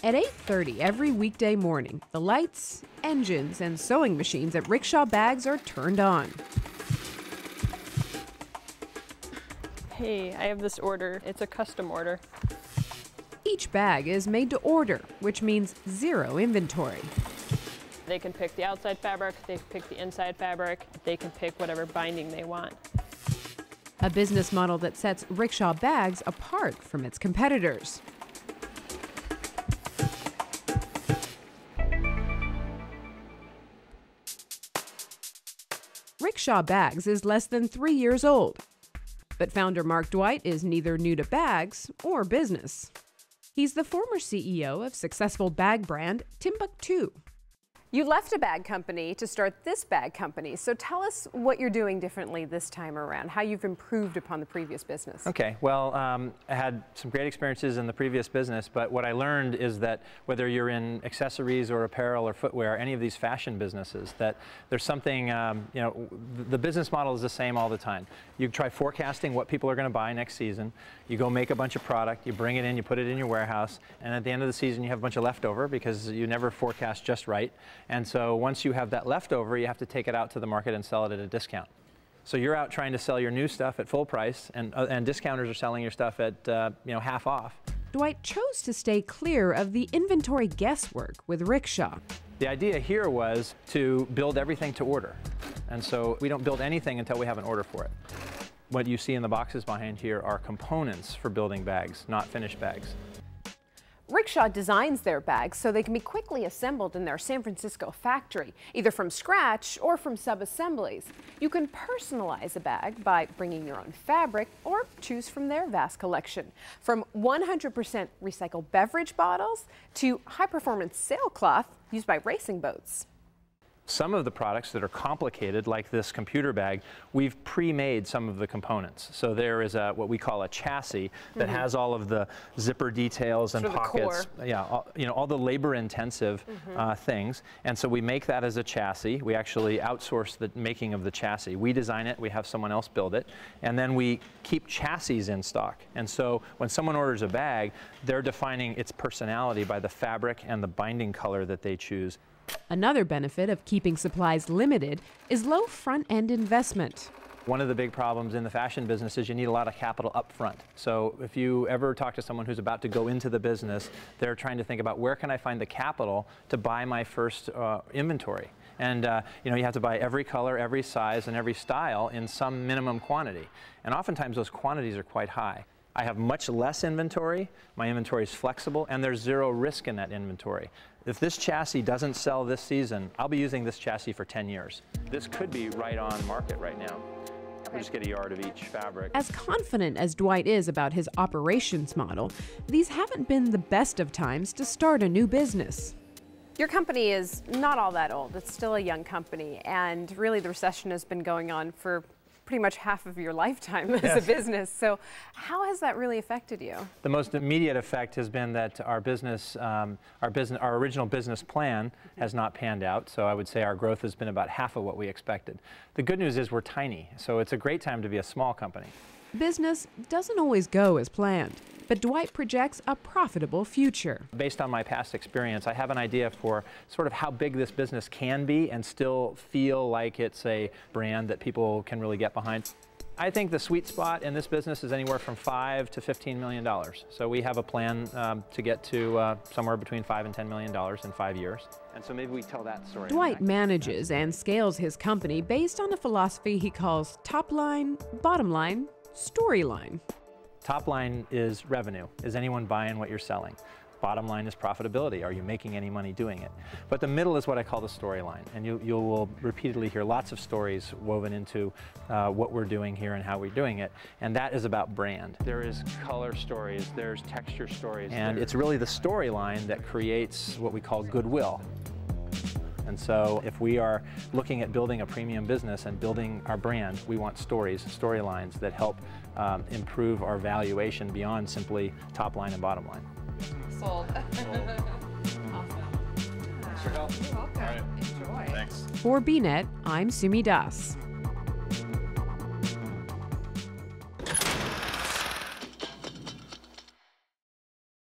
At 8:30 every weekday morning, the lights, engines, and sewing machines at Rickshaw Bags are turned on. Hey, I have this order. It's a custom order. Each bag is made to order, which means zero inventory. They can pick the outside fabric, they can pick the inside fabric, they can pick whatever binding they want. A business model that sets Rickshaw Bags apart from its competitors. Rickshaw Bags is less than 3 years old, but founder Mark Dwight is neither new to bags or business. He's the former CEO of successful bag brand Timbuk2. You left a bag company to start this bag company, so tell us what you're doing differently this time around, how you've improved upon the previous business. Okay, well, I had some great experiences in the previous business, but what I learned is that whether you're in accessories or apparel or footwear, any of these fashion businesses, that there's something, the business model is the same all the time. You try forecasting what people are going to buy next season, you go make a bunch of product, you bring it in, you put it in your warehouse, and at the end of the season you have a bunch of leftover because you never forecast just right. And so once you have that leftover, you have to take it out to the market and sell it at a discount. So you're out trying to sell your new stuff at full price, and discounters are selling your stuff at half off. Dwight chose to stay clear of the inventory guesswork with Rickshaw. The idea here was to build everything to order. And so we don't build anything until we have an order for it. What you see in the boxes behind here are components for building bags, not finished bags. Rickshaw designs their bags so they can be quickly assembled in their San Francisco factory, either from scratch or from sub-assemblies. You can personalize a bag by bringing your own fabric or choose from their vast collection. From 100% recycled beverage bottles to high-performance sailcloth used by racing boats. Some of the products that are complicated, like this computer bag, we've pre-made some of the components. So there is what we call a chassis that has all of the zipper details and pockets. Yeah, all the labor-intensive things. And so we make that as a chassis. We actually outsource the making of the chassis. We design it, we have someone else build it, and then we keep chassis in stock. And so when someone orders a bag, they're defining its personality by the fabric and the binding color that they choose. Another benefit of keeping supplies limited is low front-end investment. One of the big problems in the fashion business is you need a lot of capital up front. So if you ever talk to someone who's about to go into the business, they're trying to think about where can I find the capital to buy my first inventory. And you have to buy every color, every size, and every style in some minimum quantity. And oftentimes those quantities are quite high. I have much less inventory, my inventory is flexible, and there's zero risk in that inventory. If this chassis doesn't sell this season, I'll be using this chassis for 10 years. This could be right on market right now. We'll just get a yard of each fabric. As confident as Dwight is about his operations model, these haven't been the best of times to start a new business. Your company is not all that old. It's still a young company, and really the recession has been going on for pretty much half of your lifetime as a business. So how has that really affected you? The most immediate effect has been that our original business plan has not panned out. So I would say our growth has been about half of what we expected. The good news is we're tiny, so it's a great time to be a small company. Business doesn't always go as planned, but Dwight projects a profitable future. Based on my past experience, I have an idea for sort of how big this business can be and still feel like it's a brand that people can really get behind. I think the sweet spot in this business is anywhere from $5 to $15 million. So we have a plan to get to somewhere between $5 and $10 million in 5 years. And so maybe we tell that story. Dwight manages and scales his company based on a philosophy he calls top line, bottom line, storyline. Top line is revenue. Is anyone buying what you're selling? Bottom line is profitability. Are you making any money doing it? But the middle is what I call the storyline. And you will repeatedly hear lots of stories woven into what we're doing here and how we're doing it. And that is about brand. There is color stories, there's texture stories. And it's really the storyline that creates what we call goodwill. And so if we are looking at building a premium business and building our brand, we want stories, storylines that help improve our valuation beyond simply top line and bottom line. Sold. Awesome. Thanks for your help. You're welcome. All right. Enjoy. Thanks. For BNet, I'm Sumi Das.